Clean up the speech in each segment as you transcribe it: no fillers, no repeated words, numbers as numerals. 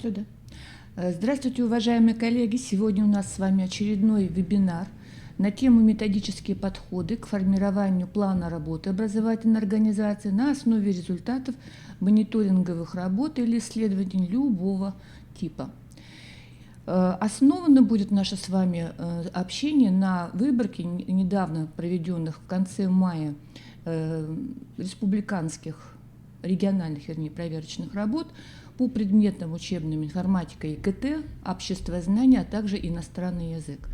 Сюда. Здравствуйте, уважаемые коллеги! Сегодня у нас с вами очередной вебинар на тему «Методические подходы к формированию плана работы образовательной организации на основе результатов мониторинговых работ или исследований любого типа». Основано будет наше с вами общение на выборке недавно проведенных в конце мая республиканских, региональных, проверочных работ по предметам учебным информатика и КТ, обществознание, а также иностранный язык.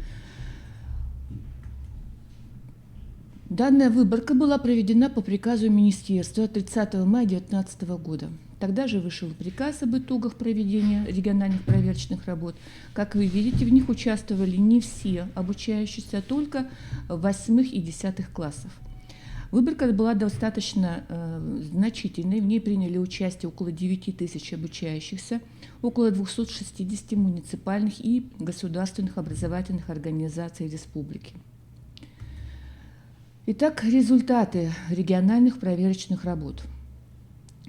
Данная выборка была проведена по приказу Министерства 30 мая 2019 года. Тогда же вышел приказ об итогах проведения региональных проверочных работ. Как вы видите, в них участвовали не все обучающиеся, а только 8 и 10 классов. Выборка была достаточно значительной, в ней приняли участие около 9 тысяч обучающихся, около 260 муниципальных и государственных образовательных организаций республики. Итак, результаты региональных проверочных работ.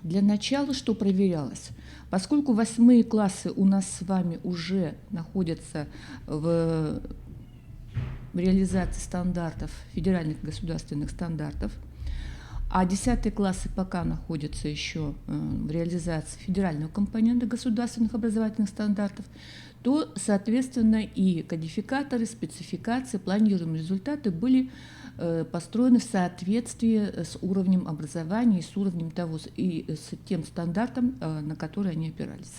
Для начала, что проверялось? Поскольку 8 классы у нас с вами уже находятся в реализации стандартов, федеральных государственных стандартов, а 10 классы пока находятся еще в реализации федерального компонента государственных образовательных стандартов, то, соответственно, и кодификаторы, спецификации, планируемые результаты были построены в соответствии с уровнем образования и с уровнем того, и с тем стандартом, на который они опирались.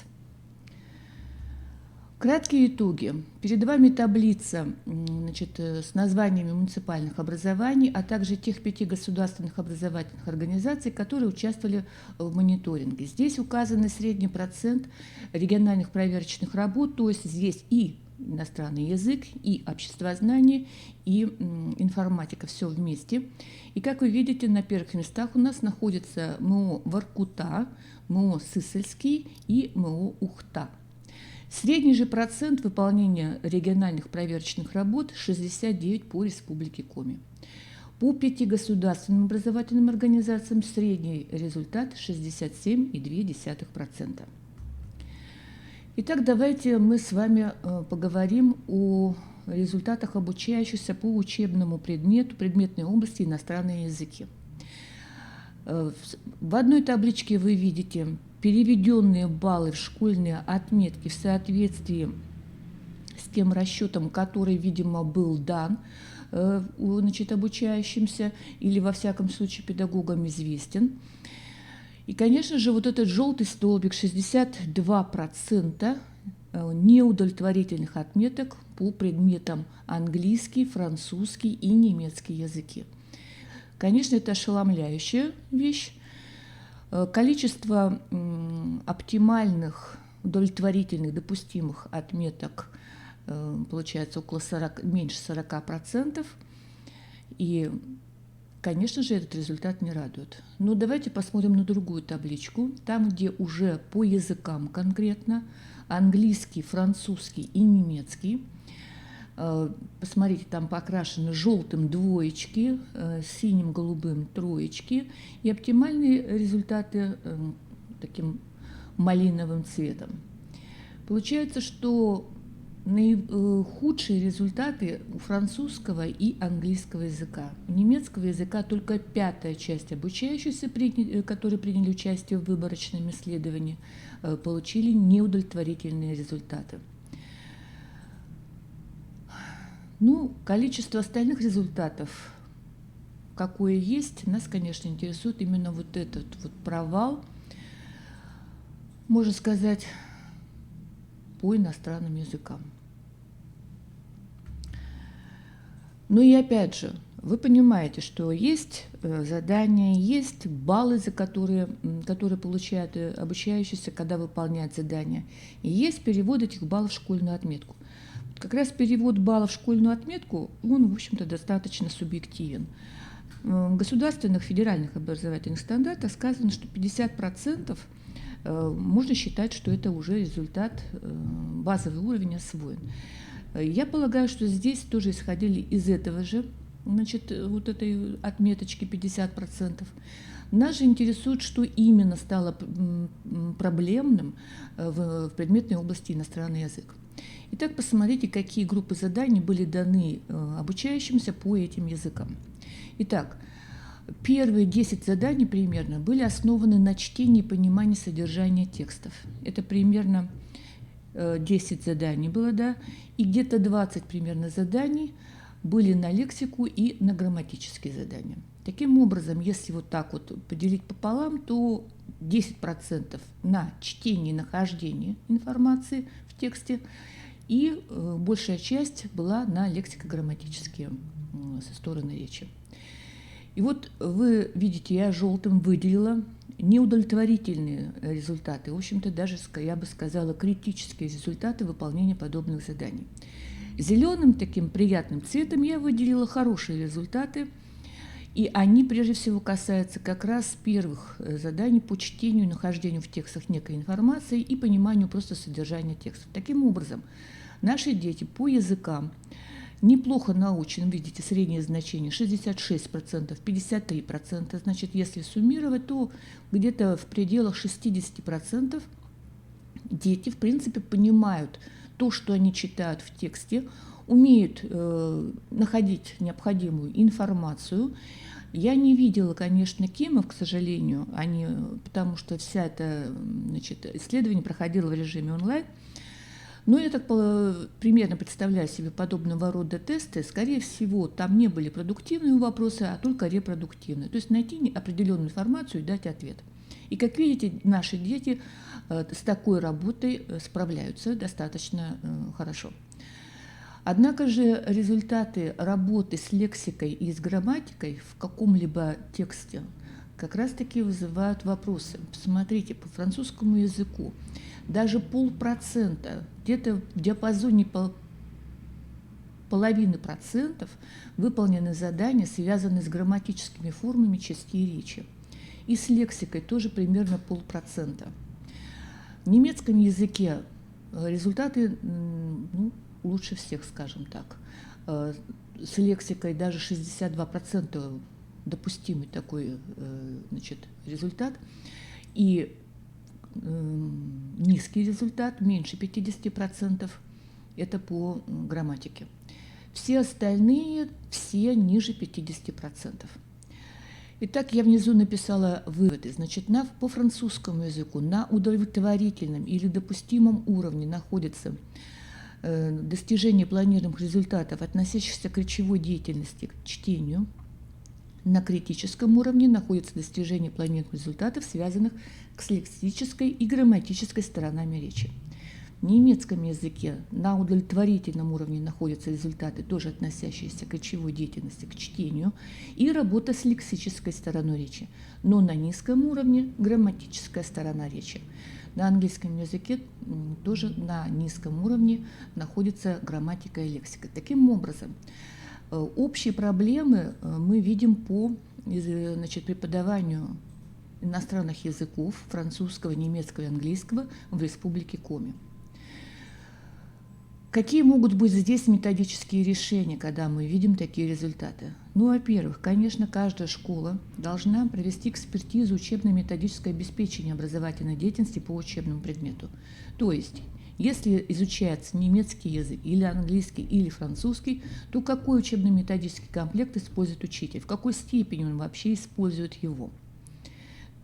Краткие итоги. Перед вами таблица, с названиями муниципальных образований, а также тех 5 государственных образовательных организаций, которые участвовали в мониторинге. Здесь указан средний процент региональных проверочных работ, то есть здесь и иностранный язык, и обществознание, и информатика, все вместе. И как вы видите, на первых местах у нас находятся МО Воркута, МО Сысольский и МО Ухта. Средний же процент выполнения региональных проверочных работ 69 по Республике Коми. По 5 государственным образовательным организациям средний результат 67,2%. Итак, давайте мы с вами поговорим о результатах обучающихся по учебному предмету, предметной области иностранные языки. В одной табличке вы видите переведенные баллы в школьные отметки в соответствии с тем расчетом, который, видимо, был дан обучающимся или, во всяком случае, педагогам известен. И, конечно же, вот этот желтый столбик 62% неудовлетворительных отметок по предметам английский, французский и немецкий языки. Конечно, это ошеломляющая вещь. Количество оптимальных, удовлетворительных, допустимых отметок получается около меньше 40%. И, конечно же, этот результат не радует. Но давайте посмотрим на другую табличку. Там, где уже по языкам конкретно английский, французский и немецкий. Посмотрите, там покрашены желтым двоечки, синим, голубым троечки, и оптимальные результаты таким малиновым цветом. Получается, что наихудшие результаты у французского и английского языка. У немецкого языка только 5-я часть обучающихся, которые приняли участие в выборочном исследовании, получили неудовлетворительные результаты. Ну, количество остальных результатов, какое есть, нас, конечно, интересует именно вот этот вот провал, можно сказать, по иностранным языкам. Ну и опять же, вы понимаете, что есть задания, есть баллы, за которые получают обучающиеся, когда выполняют задания, и есть перевод этих баллов в школьную отметку. Как раз перевод баллов в школьную отметку, он, в общем-то, достаточно субъективен. В государственных федеральных образовательных стандартах сказано, что 50% можно считать, что это уже результат, базовый уровень освоен. Я полагаю, что здесь тоже исходили из этого же, вот этой отметочки 50%. Нас же интересует, что именно стало проблемным в предметной области иностранный язык. Итак, посмотрите, какие группы заданий были даны обучающимся по этим языкам. Итак, первые 10 заданий примерно были основаны на чтении и понимании содержания текстов. Это примерно 10 заданий было, да, и где-то 20 примерно заданий были на лексику и на грамматические задания. Таким образом, если вот так вот поделить пополам, то 10% на чтение и нахождение информации в тексте, и большая часть была на лексико-грамматические стороны речи. И вот вы видите, я желтым выделила неудовлетворительные результаты, в общем-то даже, я бы сказала, критические результаты выполнения подобных заданий. Зеленым таким приятным цветом я выделила хорошие результаты, и они прежде всего касаются как раз первых заданий по чтению и нахождению в текстах некой информации и пониманию просто содержания текстов. Таким образом, наши дети по языкам неплохо научены, видите, среднее значение 66%, 53%, значит, если суммировать, то где-то в пределах 60% дети, в принципе, понимают то, что они читают в тексте, умеют находить необходимую информацию. Я не видела, конечно, КИМов, к сожалению, потому что вся эта, значит, исследование проходило в режиме онлайн. Но я так примерно представляю себе подобного рода тесты. Скорее всего, там не были продуктивные вопросы, а только репродуктивные. То есть найти определенную информацию и дать ответ. И, как видите, наши дети с такой работой справляются достаточно хорошо. Однако же результаты работы с лексикой и с грамматикой в каком-либо тексте как раз-таки вызывают вопросы. Посмотрите, по французскому языку даже 0,5%, где-то в диапазоне половины процентов выполнены задания, связанные с грамматическими формами частей речи. И с лексикой тоже примерно 0,5%. В немецком языке результаты лучше всех, скажем так. С лексикой даже 62% допустимый такой, значит, результат. И низкий результат, меньше 50%, это по грамматике. Все остальные, все ниже 50%. Итак, я внизу написала выводы. Значит, по французскому языку на удовлетворительном или допустимом уровне находится достижение планируемых результатов, относящихся к речевой деятельности, к чтению. На критическом уровне находится достижение планируемых результатов, связанных с лексической и грамматической сторонами речи. В немецком языке на удовлетворительном уровне находятся результаты, тоже относящиеся к речевой деятельности, к чтению, и работа с лексической стороной речи. Но на низком уровне грамматическая сторона речи. На английском языке тоже на низком уровне находится грамматика и лексика. Таким образом, общие проблемы мы видим по, значит, преподаванию иностранных языков французского, немецкого и английского в Республике Коми. Какие могут быть здесь методические решения, когда мы видим такие результаты? Ну, во-первых, конечно, каждая школа должна провести экспертизу учебно-методическое обеспечение образовательной деятельности по учебному предмету. То есть, если изучается немецкий язык, или английский, или французский, то какой учебно-методический комплект использует учитель, в какой степени он вообще использует его.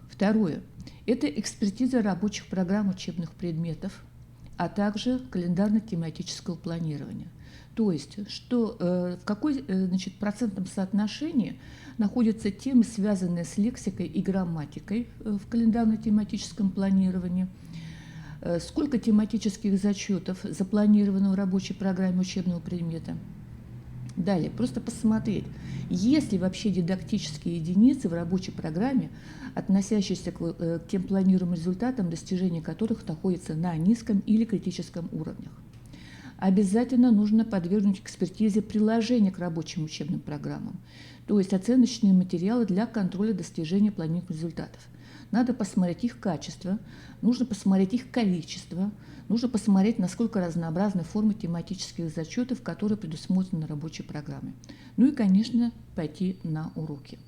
Второе. Это экспертиза рабочих программ учебных предметов, а также календарно-тематического планирования. То есть, в какой, значит, процентном соотношении находятся темы, связанные с лексикой и грамматикой в календарно-тематическом планировании, сколько тематических зачетов запланировано в рабочей программе учебного предмета. Далее, просто посмотреть, есть ли вообще дидактические единицы в рабочей программе, относящиеся к тем планируемым результатам, достижения которых находятся на низком или критическом уровнях. Обязательно нужно подвергнуть экспертизе приложения к рабочим учебным программам, то есть оценочные материалы для контроля достижения планируемых результатов. Надо посмотреть их качество, нужно посмотреть их количество, нужно посмотреть, насколько разнообразны формы тематических зачетов, которые предусмотрены на рабочей программе. Ну и, конечно, пойти на уроки.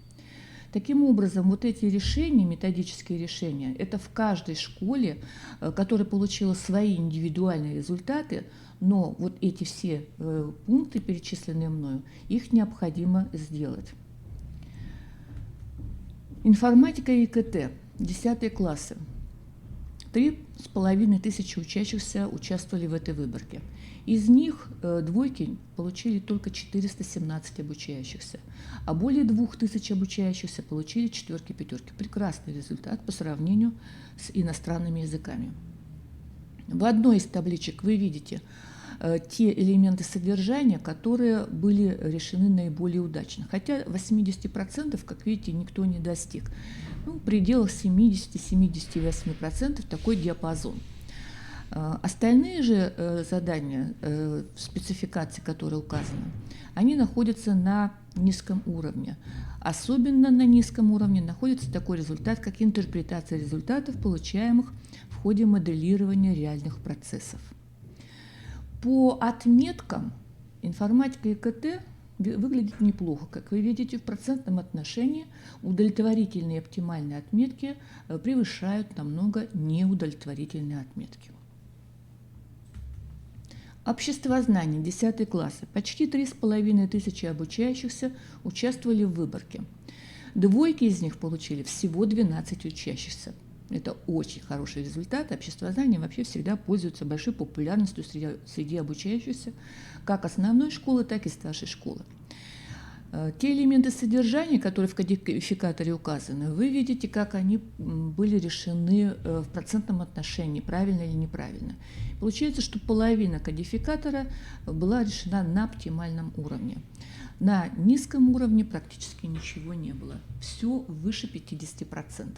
Таким образом, вот эти решения, методические решения, это в каждой школе, которая получила свои индивидуальные результаты, но вот эти все пункты, перечисленные мною, их необходимо сделать. Информатика и ИКТ, 10 классы. 3500 учащихся участвовали в этой выборке. Из них двойки получили только 417 обучающихся, а более 2000 обучающихся получили четверки, пятерки. Прекрасный результат по сравнению с иностранными языками. В одной из табличек вы видите те элементы содержания, которые были решены наиболее удачно. Хотя 80%, как видите, никто не достиг. Ну, в пределах 70-78% такой диапазон. Остальные же задания, спецификации, которые указаны, они находятся на низком уровне. Особенно на низком уровне находится такой результат, как интерпретация результатов, получаемых в ходе моделирования реальных процессов. По отметкам информатика и ИКТ выглядит неплохо. Как вы видите, в процентном отношении удовлетворительные и оптимальные отметки превышают намного неудовлетворительные отметки. Обществознание, 10 классы. Почти 3500 обучающихся участвовали в выборке. Двойки из них получили всего 12 учащихся. Это очень хороший результат. Обществознание вообще всегда пользуется большой популярностью среди обучающихся как основной школы, так и старшей школы. Те элементы содержания, которые в кодификаторе указаны, вы видите, как они были решены в процентном отношении, правильно или неправильно. Получается, что половина кодификатора была решена на оптимальном уровне. На низком уровне практически ничего не было. Все выше 50%.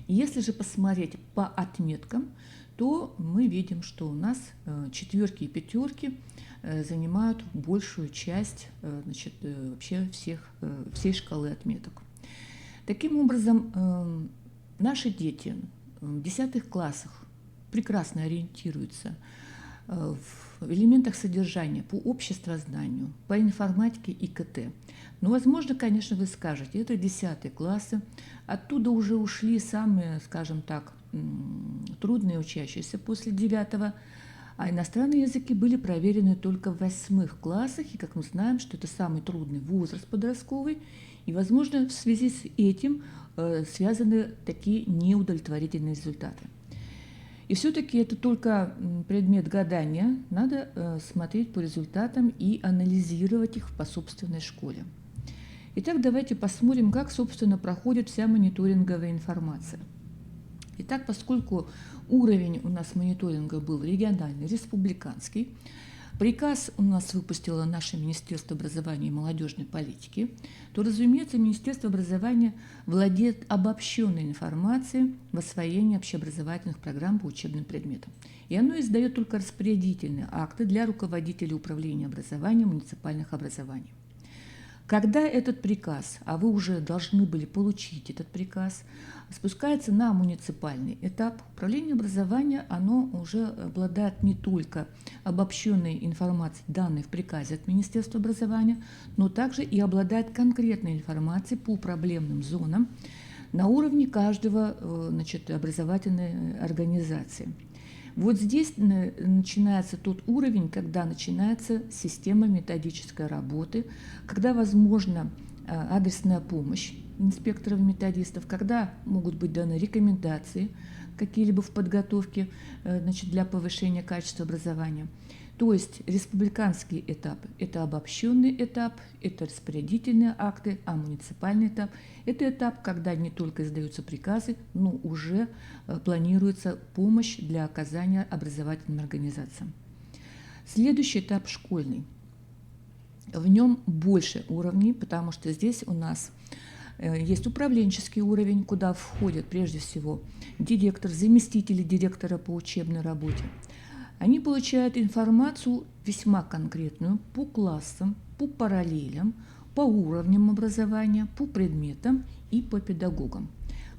Если же посмотреть по отметкам, то мы видим, что у нас четверки и пятерки занимают большую часть вообще всей шкалы отметок. Таким образом, наши дети в 10 классах прекрасно ориентируются в элементах содержания по обществознанию, по информатике и ИКТ. Но, возможно, конечно, вы скажете, это 10 классы, оттуда уже ушли самые, скажем так, трудные учащиеся после 9, а иностранные языки были проверены только в 8 классах, и, как мы знаем, что это самый трудный возраст подростковый, и, возможно, в связи с этим связаны такие неудовлетворительные результаты. И все-таки это только предмет гадания, надо смотреть по результатам и анализировать их по собственной школе. Итак, давайте посмотрим, как, собственно, проходит вся мониторинговая информация. Итак, поскольку уровень у нас мониторинга был региональный, республиканский, приказ у нас выпустило наше Министерство образования и молодежной политики, то, разумеется, Министерство образования владеет обобщенной информацией в освоении общеобразовательных программ по учебным предметам. И оно издает только распорядительные акты для руководителей управления образования муниципальных образований. Когда этот приказ, а вы уже должны были получить этот приказ, спускается на муниципальный этап, управление образования, оно уже обладает не только обобщенной информацией, данной в приказе от Министерства образования, но также и обладает конкретной информацией по проблемным зонам на уровне каждого образовательной организации. Вот здесь начинается тот уровень, когда начинается система методической работы, когда возможна адресная помощь инспекторов-методистов, когда могут быть даны рекомендации какие-либо в подготовке для повышения качества образования. То есть республиканский этап – это обобщенный этап, это распорядительные акты, а муниципальный этап – это этап, когда не только издаются приказы, но уже планируется помощь для оказания образовательным организациям. Следующий этап – школьный. В нем больше уровней, потому что здесь у нас есть управленческий уровень, куда входят прежде всего директор, заместители директора по учебной работе. Они получают информацию весьма конкретную по классам, по параллелям, по уровням образования, по предметам и по педагогам.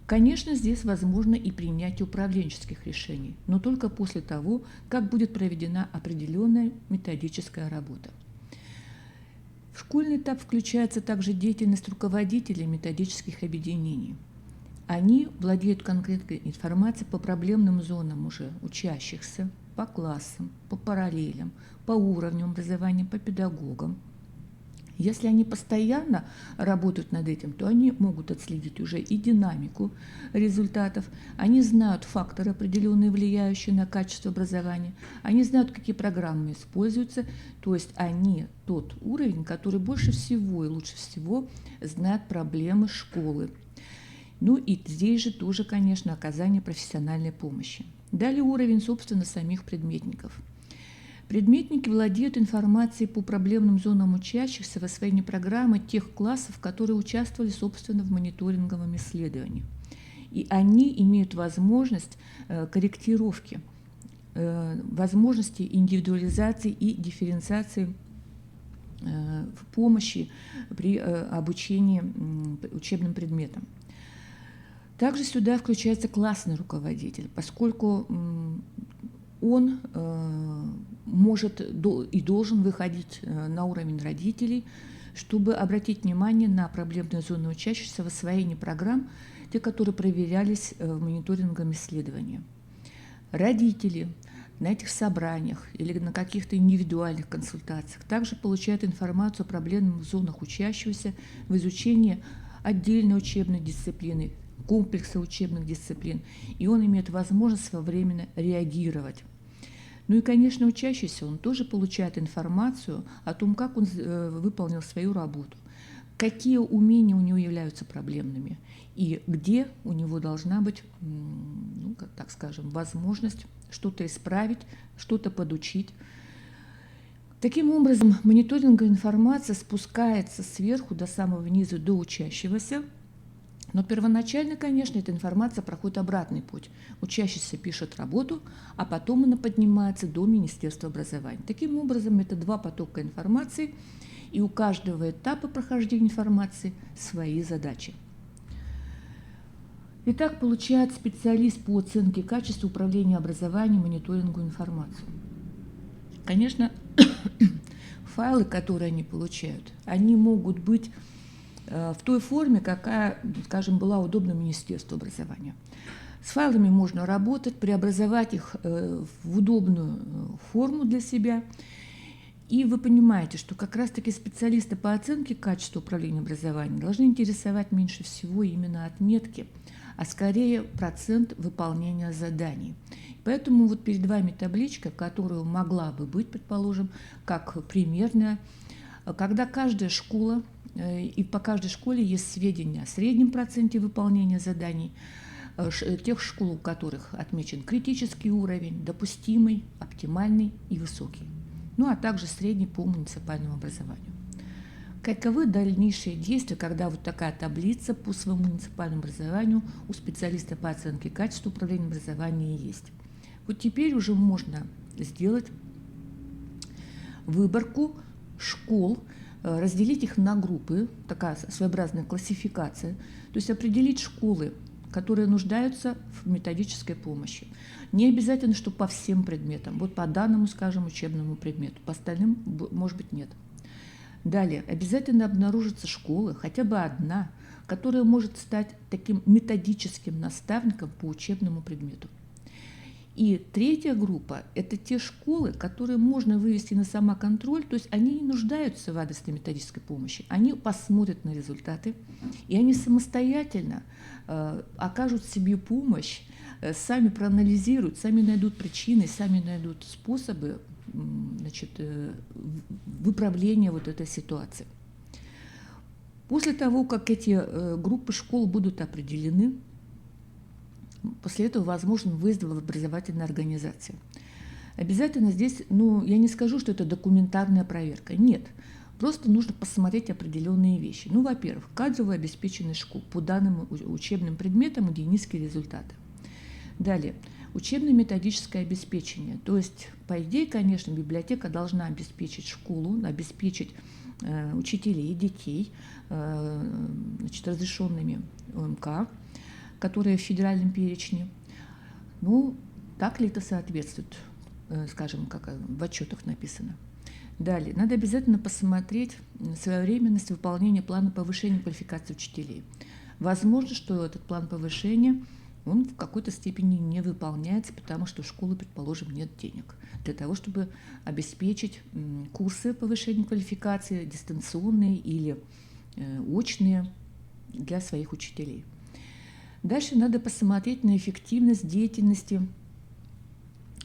Конечно, здесь возможно и принятие управленческих решений, но только после того, как будет проведена определенная методическая работа. В школьный этап включается также деятельность руководителей методических объединений. Они владеют конкретной информацией по проблемным зонам уже учащихся, по классам, по параллелям, по уровням образования, по педагогам. Если они постоянно работают над этим, то они могут отследить уже и динамику результатов, они знают факторы, определенные, влияющие на качество образования, они знают, какие программы используются, то есть они тот уровень, который больше всего и лучше всего знает проблемы школы. Ну и здесь же тоже, конечно, оказание профессиональной помощи. Далее уровень, собственно, самих предметников. Предметники владеют информацией по проблемным зонам учащихся в освоении программы тех классов, которые участвовали, собственно, в мониторинговом исследовании. И они имеют возможность корректировки, возможности индивидуализации и дифференциации в помощи при обучении учебным предметам. Также сюда включается классный руководитель, поскольку он может и должен выходить на уровень родителей, чтобы обратить внимание на проблемные зоны учащихся в освоении программ, те, которые проверялись в мониторинговом исследовании. Родители на этих собраниях или на каких-то индивидуальных консультациях также получают информацию о проблемных зонах учащегося в изучении отдельной учебной дисциплины, комплекса учебных дисциплин, и он имеет возможность своевременно реагировать. Ну и, конечно, учащийся, он тоже получает информацию о том, как он выполнил свою работу, какие умения у него являются проблемными и где у него должна быть, ну, так скажем, возможность что-то исправить, что-то подучить. Таким образом, мониторинговая информация спускается сверху до самого низа, до учащегося. Но первоначально, конечно, эта информация проходит обратный путь. Учащийся пишет работу, а потом она поднимается до Министерства образования. Таким образом, это два потока информации, и у каждого этапа прохождения информации свои задачи. Итак, получает специалист по оценке качества управления образованием, мониторингу информацию. Конечно, файлы, которые они получают, они могут быть в той форме, какая, скажем, была удобна Министерству образования. С файлами можно работать, преобразовать их в удобную форму для себя. И вы понимаете, что как раз-таки специалисты по оценке качества управления образованием должны интересовать меньше всего именно отметки, а скорее процент выполнения заданий. Поэтому вот перед вами табличка, которая могла бы быть, предположим, как примерная, когда каждая школа, и по каждой школе есть сведения о среднем проценте выполнения заданий, тех школ, у которых отмечен критический уровень, допустимый, оптимальный и высокий, ну а также средний по муниципальному образованию. Каковы дальнейшие действия, когда вот такая таблица по своему муниципальному образованию у специалиста по оценке качества управления образованием есть? Вот теперь уже можно сделать выборку школ, разделить их на группы, такая своеобразная классификация, то есть определить школы, которые нуждаются в методической помощи. Не обязательно, что по всем предметам, вот по данному, скажем, учебному предмету, по остальным, может быть, нет. Далее, обязательно обнаружится школа, хотя бы одна, которая может стать таким методическим наставником по учебному предмету. И третья группа – это те школы, которые можно вывести на самоконтроль, то есть они не нуждаются в адресной методической помощи, они посмотрят на результаты, и они самостоятельно окажут себе помощь, сами проанализируют, сами найдут причины, сами найдут способы, значит, выправления вот этой ситуации. После того, как эти группы школ будут определены, после этого возможен выезд в образовательные организации. Обязательно здесь, я не скажу, что это документарная проверка. Нет, просто нужно посмотреть определенные вещи. Во-первых, кадровая обеспеченность школ по данным учебным предметам, где низкие результаты. Далее, учебно-методическое обеспечение. То есть, по идее, конечно, библиотека должна обеспечить школу, обеспечить учителей, детей, значит, разрешенными ОМК, которые в федеральном перечне. Так ли это соответствует, скажем, как в отчетах написано? Далее, надо обязательно посмотреть своевременность выполнения плана повышения квалификации учителей. Возможно, что этот план повышения, он в какой-то степени не выполняется, потому что у школы, предположим, нет денег для того, чтобы обеспечить курсы повышения квалификации, дистанционные или очные для своих учителей. Дальше надо посмотреть на эффективность деятельности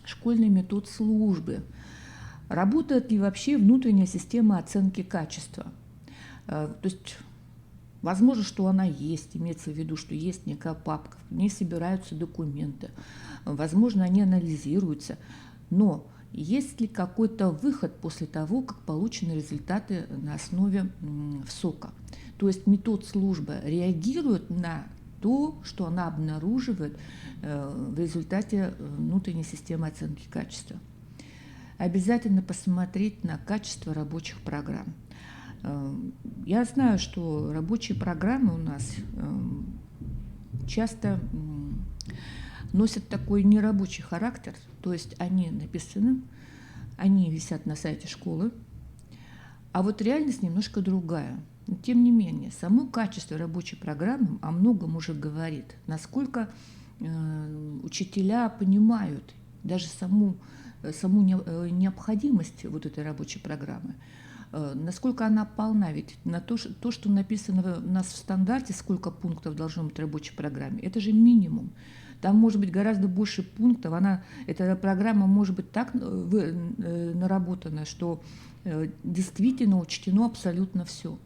школьной медслужбы. Работает ли вообще внутренняя система оценки качества? То есть, возможно, что она есть, имеется в виду, что есть некая папка, в ней собираются документы, возможно, они анализируются, но есть ли какой-то выход после того, как получены результаты на основе ВСОКа? То есть медслужба реагирует на то, что она обнаруживает в результате внутренней системы оценки качества. Обязательно посмотреть на качество рабочих программ. Я знаю, что рабочие программы у нас часто носят такой нерабочий характер, то есть они написаны, они висят на сайте школы, а вот реальность немножко другая. Но тем не менее, само качество рабочей программы о многом уже говорит, насколько учителя понимают даже саму необходимость вот этой рабочей программы, насколько она полна. Ведь на то, что написано у нас в стандарте, сколько пунктов должно быть в рабочей программе, это же минимум. Там может быть гораздо больше пунктов. Эта программа может быть так наработана, что действительно учтено абсолютно все.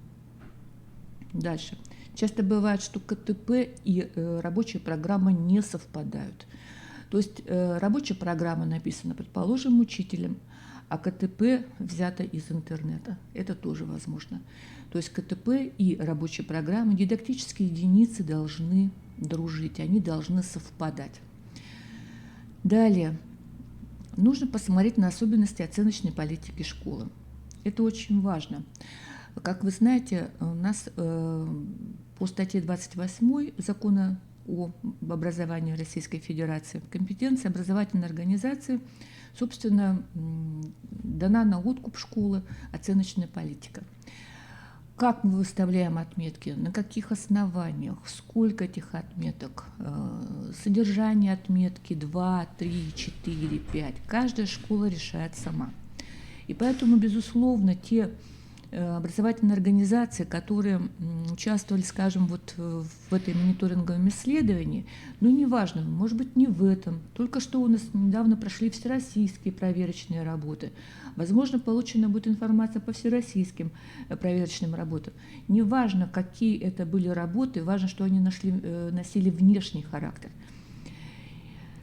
Дальше. Часто бывает, что КТП и рабочая программа не совпадают. То есть рабочая программа написана, предположим, учителем, а КТП взято из интернета. Это тоже возможно. То есть КТП и рабочая программа, дидактические единицы должны дружить, они должны совпадать. Далее. Нужно посмотреть на особенности оценочной политики школы. Это очень важно. Как вы знаете, у нас по статье 28 Закона об образовании Российской Федерации компетенция образовательной организации, собственно, дана на откуп школы оценочная политика. Как мы выставляем отметки, на каких основаниях, сколько этих отметок, содержание отметки 2, 3, 4, 5. Каждая школа решает сама. И поэтому, безусловно, те образовательные организации, которые участвовали, скажем, вот в этой мониторинговом исследовании, неважно, может быть, не в этом. Только что у нас недавно прошли всероссийские проверочные работы. Возможно, получена будет информация по всероссийским проверочным работам. Неважно, какие это были работы, важно, что они носили внешний характер.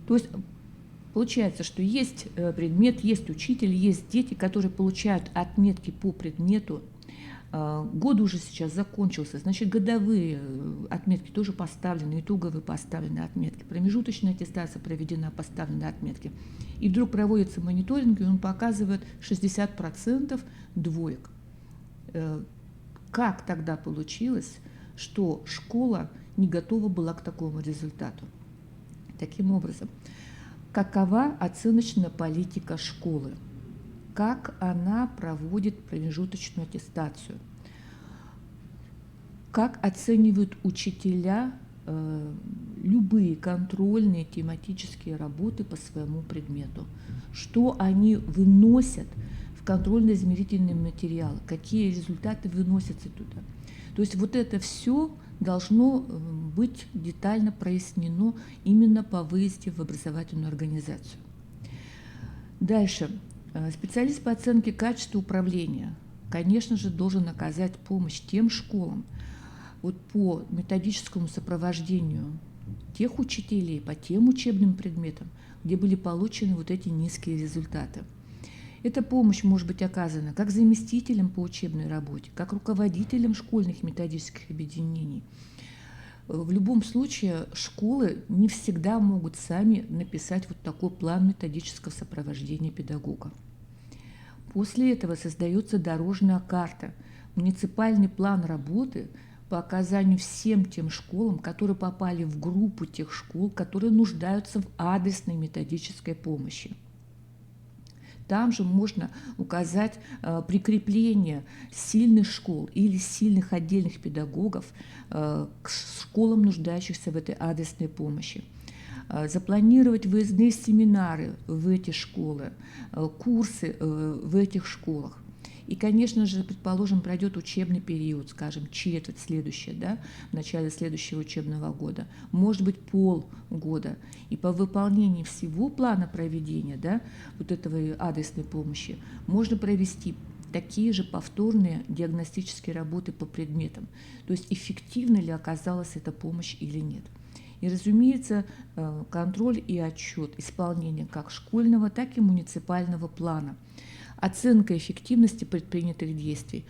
То есть получается, что есть предмет, есть учитель, есть дети, которые получают отметки по предмету. Год уже сейчас закончился, значит, годовые отметки тоже поставлены, итоговые поставлены отметки, промежуточная аттестация проведена, поставлены отметки. И вдруг проводится мониторинг, и он показывает 60% двоек. Как тогда получилось, что школа не готова была к такому результату? Таким образом, какова оценочная политика школы? Как она проводит промежуточную аттестацию? Как оценивают учителя любые контрольные тематические работы по своему предмету? Что они выносят в контрольно-измерительные материалы? Какие результаты выносятся туда? То есть вот это все должно быть детально прояснено именно по выезде в образовательную организацию. Дальше. Специалист по оценке качества управления, конечно же, должен оказать помощь тем школам вот по методическому сопровождению тех учителей по тем учебным предметам, где были получены вот эти низкие результаты. Эта помощь может быть оказана как заместителям по учебной работе, как руководителям школьных методических объединений. В любом случае школы не всегда могут сами написать вот такой план методического сопровождения педагога. После этого создается дорожная карта, муниципальный план работы по оказанию всем тем школам, которые попали в группу тех школ, которые нуждаются в адресной методической помощи. Там же можно указать прикрепление сильных школ или сильных отдельных педагогов к школам, нуждающихся в этой адресной помощи. Запланировать выездные семинары в эти школы, курсы в этих школах. И, конечно же, предположим, пройдет учебный период, скажем, четверть следующая, да, в начале следующего учебного года, может быть, полгода. И по выполнении всего плана проведения, да, вот этого адресной помощи можно провести такие же повторные диагностические работы по предметам. То есть эффективна ли оказалась эта помощь или нет. И, разумеется, контроль и отчет исполнения как школьного, так и муниципального плана. Оценка эффективности предпринятых действий.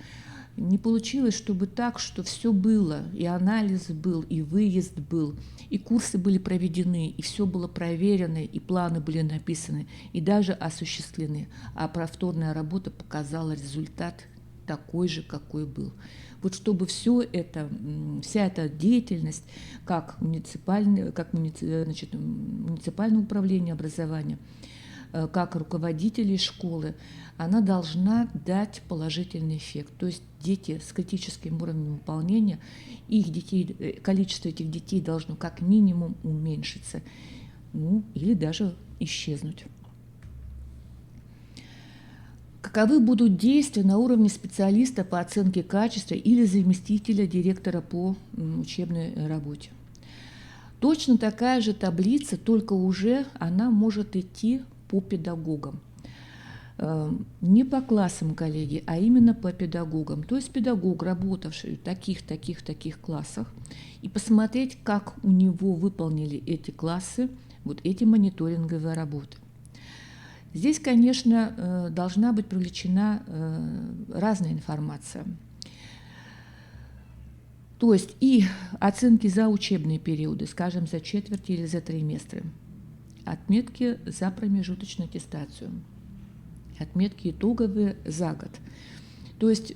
Не получилось, чтобы так, что все было, и анализ был, и выезд был, и курсы были проведены, и все было проверено, и планы были написаны, и даже осуществлены, а повторная работа показала результат такой же, какой был. Вот чтобы все это, вся эта деятельность, как муниципальное управление образования, как руководителей школы, она должна дать положительный эффект. То есть дети с критическим уровнем выполнения, их детей, количество этих детей должно как минимум уменьшиться, или даже исчезнуть. Каковы будут действия на уровне специалиста по оценке качества или заместителя директора по учебной работе? Точно такая же таблица, только уже она может идти по педагогам. Не по классам, коллеги, а именно по педагогам. То есть педагог, работавший в таких классах, и посмотреть, как у него выполнили эти классы, вот эти мониторинговые работы. Здесь, конечно, должна быть привлечена разная информация. То есть и оценки за учебные периоды, скажем, за четверти или за триместры, отметки за промежуточную аттестацию, отметки итоговые за год. То есть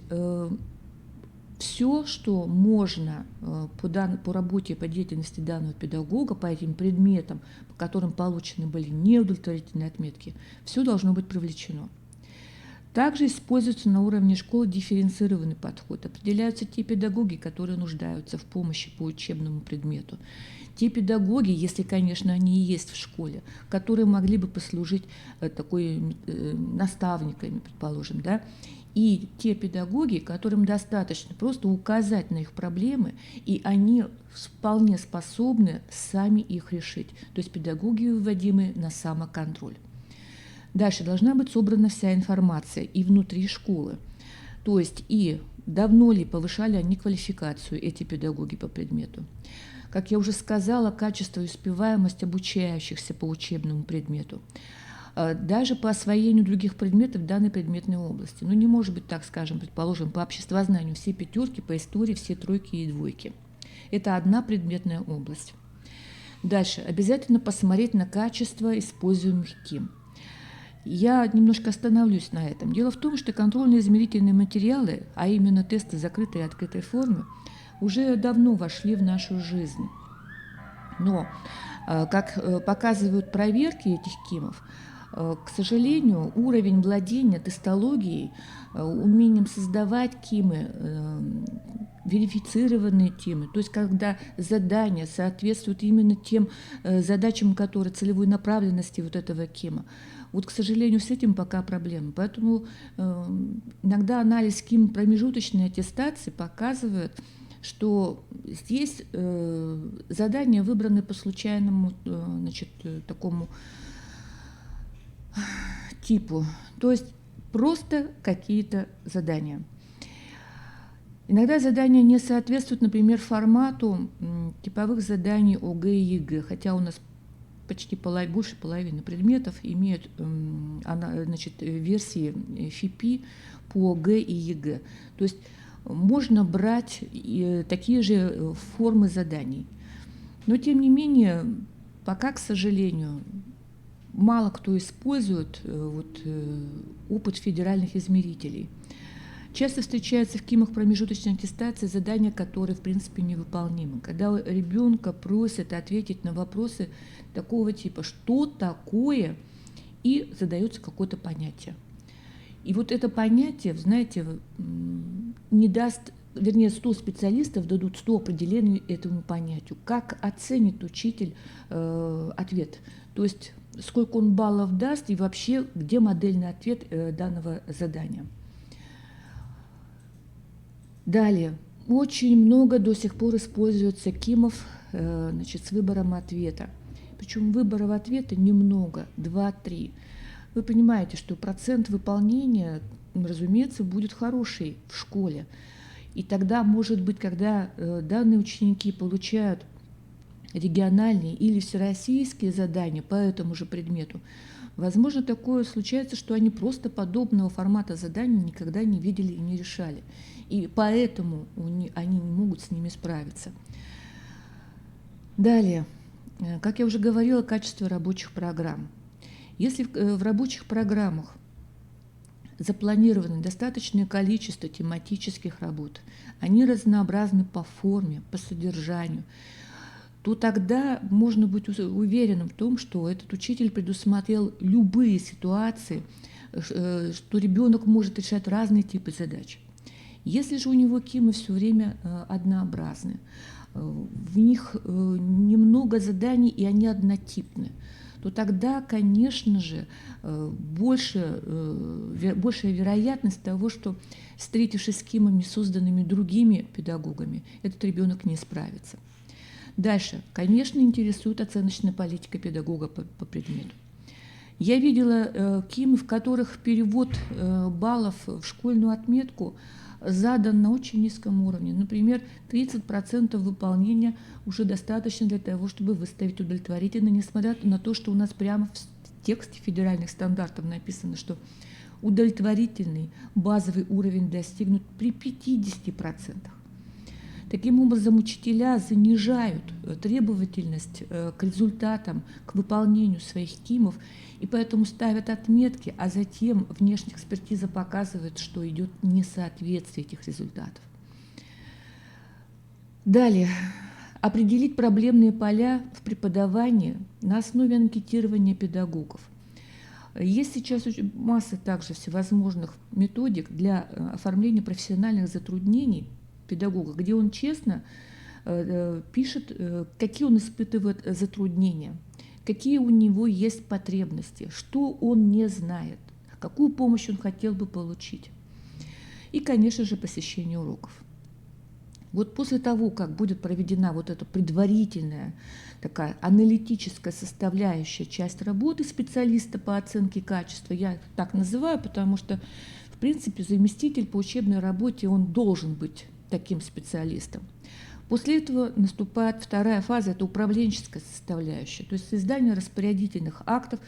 все, что можно по работе, по деятельности данного педагога, по этим предметам, по которым получены были неудовлетворительные отметки, все должно быть привлечено. Также используется на уровне школы дифференцированный подход. Определяются те педагоги, которые нуждаются в помощи по учебному предмету. Те педагоги, если, конечно, они и есть в школе, которые могли бы послужить наставниками, предположим, да, и те педагоги, которым достаточно просто указать на их проблемы, и они вполне способны сами их решить. То есть педагоги выводимы на самоконтроль. Дальше должна быть собрана вся информация и внутри школы. То есть и давно ли повышали они квалификацию, эти педагоги по предмету. Как я уже сказала, качество и успеваемость обучающихся по учебному предмету. Даже по освоению других предметов в данной предметной области. Не может быть так, скажем, предположим, по обществознанию все пятерки, по истории все тройки и двойки. Это одна предметная область. Дальше. Обязательно посмотреть на качество используемых КИМ. Я немножко остановлюсь на этом. Дело в том, что контрольные измерительные материалы, а именно тесты закрытой и открытой формы, уже давно вошли в нашу жизнь. Но, как показывают проверки этих КИМов, к сожалению, уровень владения тестологией, умением создавать КИМы, верифицированные темы, то есть когда задания соответствуют именно тем задачам, которые целевой направленности вот этого КИМа. Вот, к сожалению, с этим пока проблема. Поэтому иногда анализ КИМ промежуточной аттестации показывает, что здесь задания выбраны по случайному, такому типу, то есть просто какие-то задания. Иногда задания не соответствуют, например, формату типовых заданий ОГЭ и ЕГЭ, хотя у нас почти больше половины предметов имеют версии ФИПИ по ОГЭ и ЕГЭ. То есть можно брать такие же формы заданий. Но, тем не менее, пока, к сожалению, мало кто использует опыт федеральных измерителей. Часто встречаются в КИМах промежуточной аттестации задания, которые, в принципе, невыполнимы. Когда ребенка просят ответить на вопросы такого типа «что такое и задается какое-то понятие. И вот это понятие, знаете, не даст, вернее, 100 специалистов дадут 100 определений этому понятию. Как оценит учитель ответ? То есть сколько он баллов даст и вообще где модельный ответ данного задания. Далее. Очень много до сих пор используется КИМов с выбором ответа. Причем выборов ответа немного, 2-3. Вы понимаете, что процент выполнения, разумеется, будет хороший в школе. И тогда, может быть, когда данные ученики получают региональные или всероссийские задания по этому же предмету, возможно, такое случается, что они просто подобного формата заданий никогда не видели и не решали. И поэтому они не могут с ними справиться. Далее, как я уже говорила, качество рабочих программ. Если в рабочих программах запланировано достаточное количество тематических работ, они разнообразны по форме, по содержанию, то тогда можно быть уверенным в том, что этот учитель предусмотрел любые ситуации, что ребенок может решать разные типы задач. Если же у него КИМы все время однообразны, в них немного заданий и они однотипны, то тогда, конечно же, большая вероятность того, что, встретившись с КИМами, созданными другими педагогами, этот ребенок не справится. Дальше, конечно, интересует оценочная политика педагога по предмету. Я видела КИМы, в которых перевод баллов в школьную отметку задан на очень низком уровне. Например, 30% выполнения уже достаточно для того, чтобы выставить удовлетворительно, несмотря на то, что у нас прямо в тексте федеральных стандартов написано, что удовлетворительный базовый уровень достигнут при 50%. Таким образом, учителя занижают требовательность к результатам, к выполнению своих КИМов, и поэтому ставят отметки, а затем внешняя экспертиза показывает, что идет несоответствие этих результатов. Далее. Определить проблемные поля в преподавании на основе анкетирования педагогов. Есть сейчас масса также всевозможных методик для оформления профессиональных затруднений педагога, где он честно пишет, какие он испытывает затруднения, какие у него есть потребности, что он не знает, какую помощь он хотел бы получить. И, конечно же, посещение уроков. Вот после того, как будет проведена вот эта предварительная такая аналитическая составляющая часть работы специалиста по оценке качества, я так называю, потому что, в принципе, заместитель по учебной работе, он должен быть таким специалистом. После этого наступает вторая фаза, это управленческая составляющая, то есть создание распорядительных актов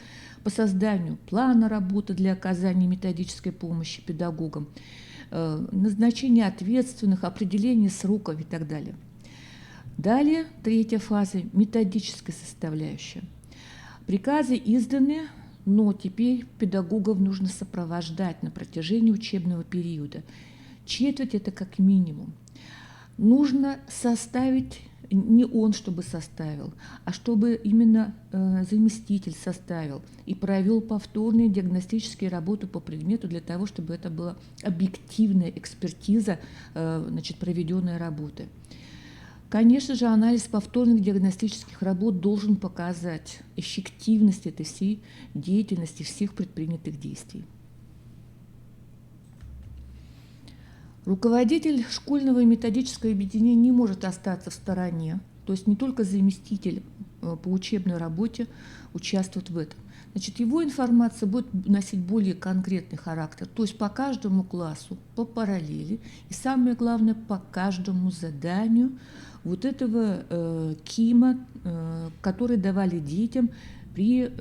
по созданию плана работы для оказания методической помощи педагогам, назначение ответственных, определение сроков и так далее. Далее, третья фаза – методическая составляющая. Приказы изданы, но теперь педагогов нужно сопровождать на протяжении учебного периода. Четверть – это как минимум. Нужно составить, не он чтобы составил, а чтобы именно заместитель составил и провел повторные диагностические работы по предмету для того, чтобы это была объективная экспертиза проведенной работы. Конечно же, анализ повторных диагностических работ должен показать эффективность этой всей деятельности, всех предпринятых действий. Руководитель школьного и методического объединения не может остаться в стороне, то есть не только заместитель по учебной работе участвует в этом. Значит, его информация будет носить более конкретный характер, то есть по каждому классу, по параллели, и самое главное, по каждому заданию вот этого КИМа, который давали детям при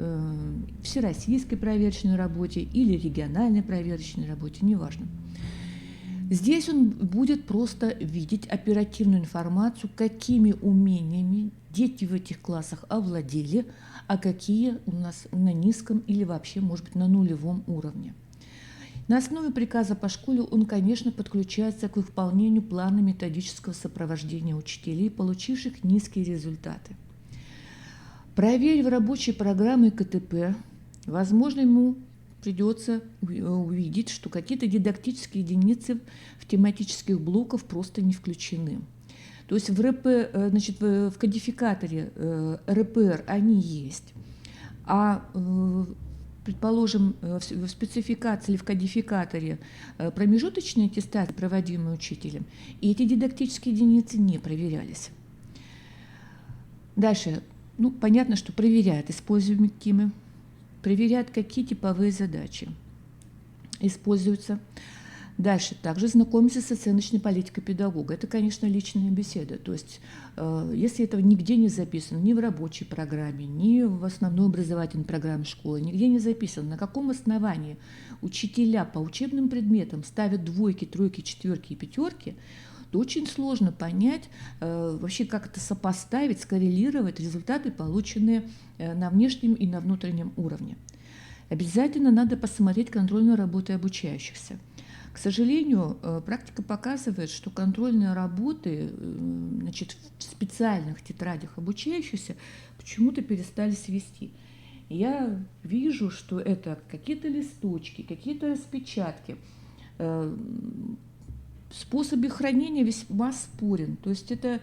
всероссийской проверочной работе или региональной проверочной работе, неважно. Здесь он будет просто видеть оперативную информацию, какими умениями дети в этих классах овладели, а какие у нас на низком или вообще, может быть, на нулевом уровне. На основе приказа по школе он, конечно, подключается к выполнению плана методического сопровождения учителей, получивших низкие результаты. Проверив рабочие программы КТП Возможно, ему придется увидеть, что какие-то дидактические единицы в тематических блоках просто не включены. То есть в значит, в кодификаторе РПР они есть, а предположим, в спецификации или в кодификаторе промежуточные аттестаты, проводимые учителем, и эти дидактические единицы не проверялись. Дальше, понятно, что проверяют используемые КИМы, проверяют, какие типовые задачи используются. Дальше также знакомиться с оценочной политикой педагога. Это, конечно, личная беседа. То есть, если этого нигде не записано, ни в рабочей программе, ни в основной образовательной программе школы, нигде не записано, на каком основании учителя по учебным предметам ставят двойки, тройки, четверки и пятерки, то очень сложно понять, вообще как это сопоставить, скоррелировать результаты, полученные на внешнем и на внутреннем уровне. Обязательно надо посмотреть контрольную работу обучающихся. К сожалению, практика показывает, что контрольные работы, значит, в специальных тетрадях обучающихся почему-то перестали вести. Я вижу, что это какие-то листочки, какие-то распечатки. Способы хранения весьма спорен. То есть это,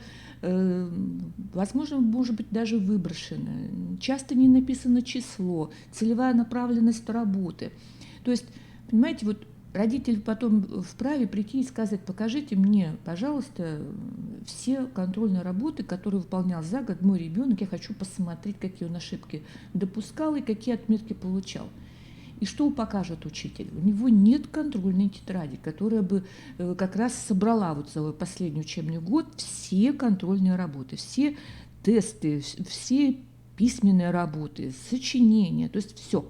возможно, может быть даже выброшено. Часто не написано число, целевая направленность работы. То есть, понимаете, вот родитель потом вправе прийти и сказать: покажите мне, пожалуйста, все контрольные работы, которые выполнял за год мой ребенок. Я хочу посмотреть, какие он ошибки допускал и какие отметки получал. И что покажет учитель? У него нет контрольной тетради, которая бы как раз собрала вот за последний учебный год все контрольные работы, все тесты, все письменные работы, сочинения, то есть все.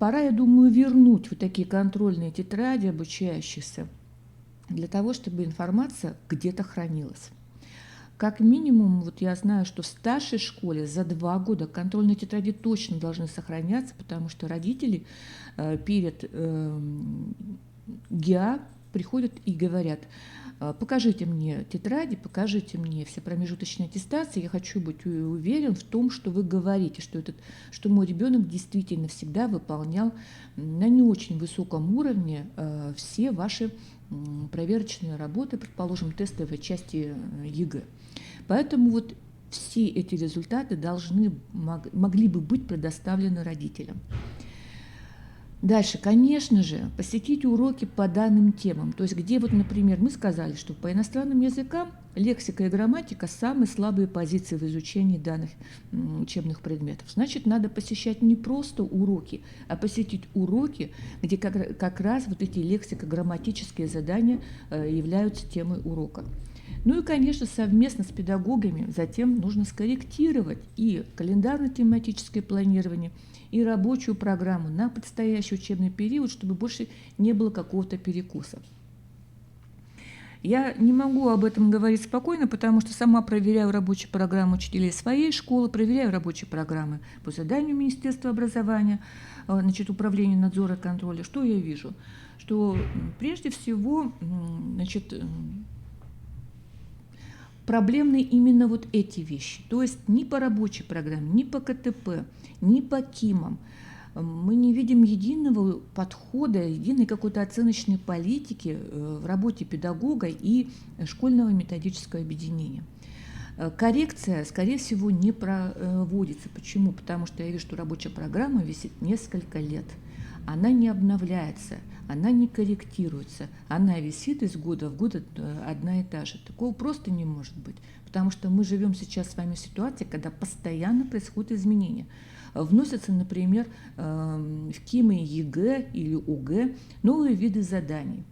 Пора, я думаю, вернуть вот такие контрольные тетради обучающихся для того, чтобы информация где-то хранилась. Как минимум, вот я знаю, что в старшей школе за 2 года контрольные тетради точно должны сохраняться, потому что родители перед ГИА приходят и говорят: покажите мне тетради, покажите мне все промежуточные аттестации, я хочу быть уверен в том, что вы говорите, что мой ребенок действительно всегда выполнял на не очень высоком уровне все ваши проверочные работы, предположим, тестовой части ЕГЭ. Поэтому вот все эти результаты могли бы быть предоставлены родителям. Дальше, конечно же, посетить уроки по данным темам. То есть где вот, например, мы сказали, что по иностранным языкам лексика и грамматика – самые слабые позиции в изучении данных учебных предметов. Значит, надо посещать не просто уроки, а посетить уроки, где как раз вот эти лексико-грамматические задания являются темой урока. Ну и, конечно, совместно с педагогами затем нужно скорректировать и календарно-тематическое планирование, и рабочую программу на предстоящий учебный период, чтобы больше не было какого-то перекуса. Я не могу об этом говорить спокойно, потому что сама проверяю рабочие программы учителей своей школы, проверяю рабочие программы по заданию Министерства образования, значит, Управления надзора и контроля. Что я вижу? Что прежде всего, значит, проблемны именно вот эти вещи. То есть ни по рабочей программе, ни по КТП, ни по КИМам мы не видим единого подхода, единой какой-то оценочной политики в работе педагога и школьного методического объединения. Коррекция, скорее всего, не проводится. Почему? Потому что я вижу, что рабочая программа висит несколько лет. Она не обновляется, она не корректируется, она висит из года в год одна и та же. Такого просто не может быть, потому что мы живем сейчас с вами в ситуации, когда постоянно происходят изменения. Вносятся, например, в КИМы ЕГЭ или ОГЭ новые виды заданий.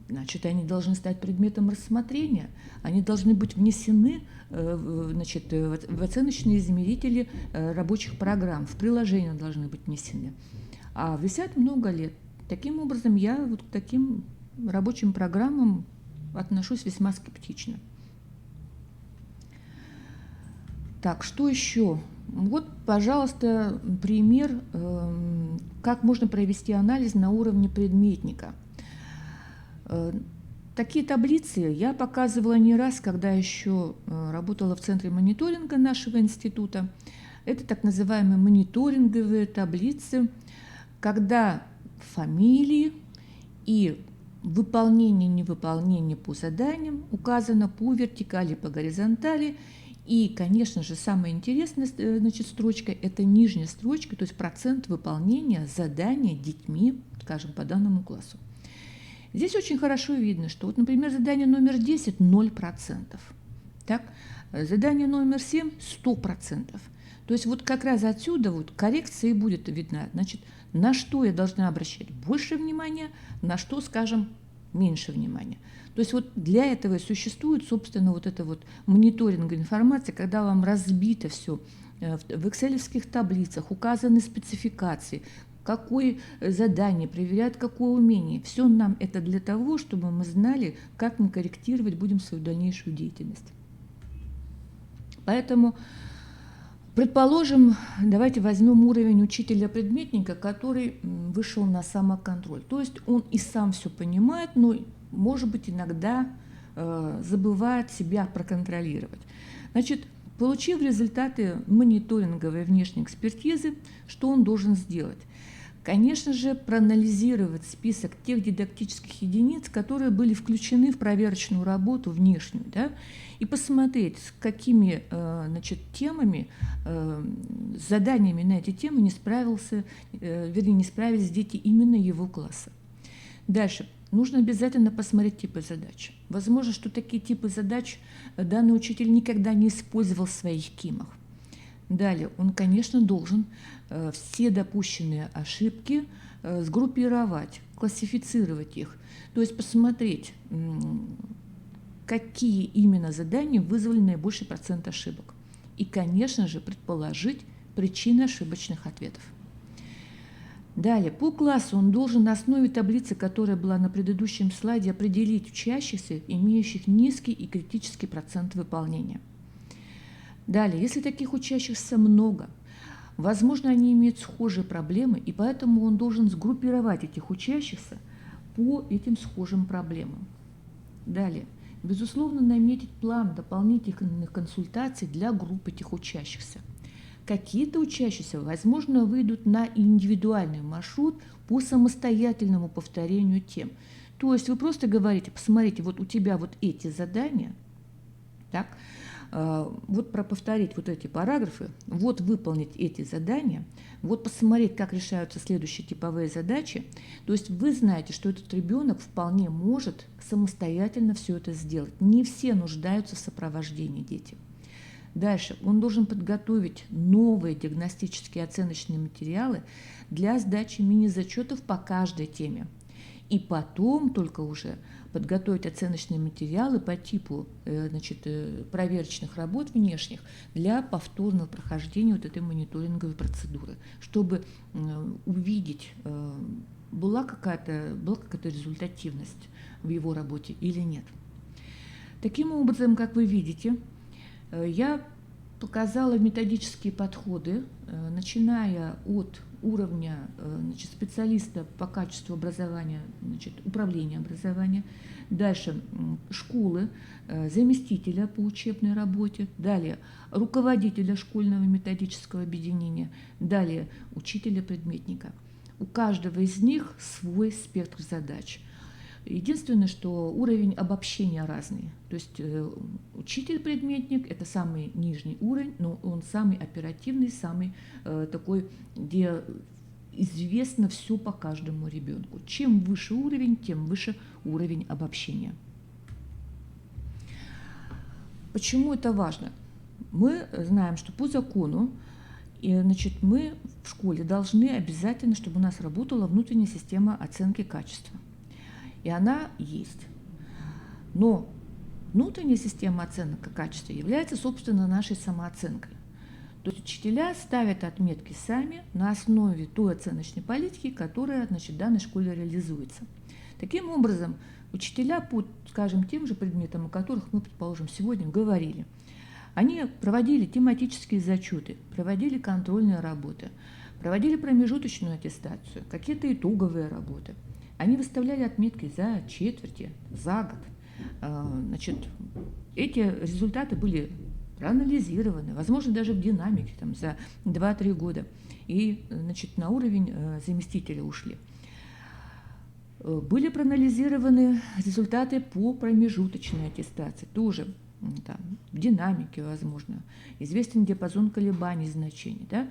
Значит, они должны стать предметом рассмотрения, они должны быть внесены, значит, в оценочные измерители рабочих программ, в приложения должны быть внесены. А висят много лет. Таким образом, я вот к таким рабочим программам отношусь весьма скептично. Так, что еще? Вот, пожалуйста, пример, как можно провести анализ на уровне предметника. Такие таблицы я показывала не раз, когда еще работала в центре мониторинга нашего института. Это так называемые мониторинговые таблицы, когда фамилии и выполнение, невыполнение по заданиям указано по вертикали, по горизонтали. И, конечно же, самая интересная строчка – это нижняя строчка, то есть процент выполнения задания детьми, скажем, по данному классу. Здесь очень хорошо видно, что, вот, например, задание номер 10 – 0%. Так? Задание номер 7 – 100%. То есть вот как раз отсюда вот коррекция и будет видна. Значит, на что я должна обращать больше внимания, на что, скажем, меньше внимания. То есть вот для этого и существует, собственно, вот эта вот мониторинговая информация, когда вам разбито все в экселевских таблицах, указаны спецификации, какое задание, проверяют какое умение. Все нам это для того, чтобы мы знали, как мы корректировать будем свою дальнейшую деятельность. Поэтому, предположим, давайте возьмем уровень учителя-предметника, который вышел на самоконтроль. То есть он и сам все понимает, но, может быть, иногда забывает себя проконтролировать. Значит, получив результаты мониторинговой внешней экспертизы, что он должен сделать? Конечно же, проанализировать список тех дидактических единиц, которые были включены в проверочную работу внешнюю, да, и посмотреть, с какими темами, заданиями на эти темы не справились дети именно его класса. Дальше. Нужно обязательно посмотреть типы задач. Возможно, что такие типы задач данный учитель никогда не использовал в своих КИМах. Далее, он, конечно, должен все допущенные ошибки сгруппировать, классифицировать их, то есть посмотреть, какие именно задания вызвали наибольший процент ошибок. И, конечно же, предположить причины ошибочных ответов. Далее, по классу он должен на основе таблицы, которая была на предыдущем слайде, определить учащихся, имеющих низкий и критический процент выполнения. Далее, если таких учащихся много, возможно, они имеют схожие проблемы, и поэтому он должен сгруппировать этих учащихся по этим схожим проблемам. Далее, безусловно, наметить план дополнительных консультаций для групп этих учащихся. Какие-то учащиеся, возможно, выйдут на индивидуальный маршрут по самостоятельному повторению тем. То есть вы просто говорите, посмотрите, вот у тебя вот эти задания, так, вот повторить вот эти параграфы, вот выполнить эти задания, вот посмотреть, как решаются следующие типовые задачи. То есть вы знаете, что этот ребенок вполне может самостоятельно все это сделать. Не все нуждаются в сопровождении дети. Дальше он должен подготовить новые диагностические оценочные материалы для сдачи мини-зачетов по каждой теме. И потом только уже подготовить оценочные материалы по типу проверочных работ внешних для повторного прохождения вот этой мониторинговой процедуры, чтобы увидеть, была какая-то результативность в его работе или нет. Таким образом, как вы видите, я показала методические подходы, начиная от уровня специалиста по качеству образования, управления образования, дальше школы, заместителя по учебной работе, далее руководителя школьного методического объединения, далее учителя-предметника. У каждого из них свой спектр задач. Единственное, что уровень обобщения разный. То есть учитель-предметник – это самый нижний уровень, но он самый оперативный, самый такой, где известно все по каждому ребенку. Чем выше уровень, тем выше уровень обобщения. Почему это важно? Мы знаем, что по закону мы в школе должны обязательно, чтобы у нас работала внутренняя система оценки качества. И она есть. Но внутренняя система оценок качества является, собственно, нашей самооценкой. То есть учителя ставят отметки сами на основе той оценочной политики, которая, в данной школе реализуется. Таким образом, учителя по, скажем, тем же предметам, о которых мы, предположим, сегодня говорили, они проводили тематические зачеты, проводили контрольные работы, проводили промежуточную аттестацию, какие-то итоговые работы. Они выставляли отметки за четверти, за год. Эти результаты были проанализированы, возможно, даже в динамике там, за 2-3 года. И, значит, на уровень заместителя ушли. Были проанализированы результаты по промежуточной аттестации, тоже там, в динамике, возможно, известен диапазон колебаний значений. Да?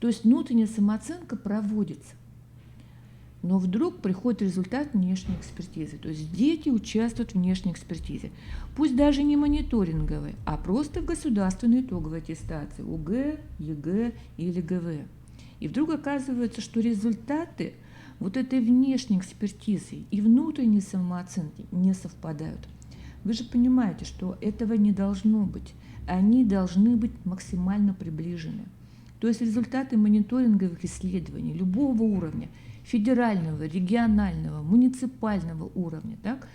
То есть внутренняя самооценка проводится. Но вдруг приходит результат внешней экспертизы. То есть дети участвуют в внешней экспертизе. Пусть даже не мониторинговой, а просто в государственной итоговой аттестации ОГЭ, ЕГЭ или ГВ. И вдруг оказывается, что результаты вот этой внешней экспертизы и внутренней самооценки не совпадают. Вы же понимаете, что этого не должно быть. Они должны быть максимально приближены. То есть результаты мониторинговых исследований любого уровня, федерального, регионального, муниципального уровня, так,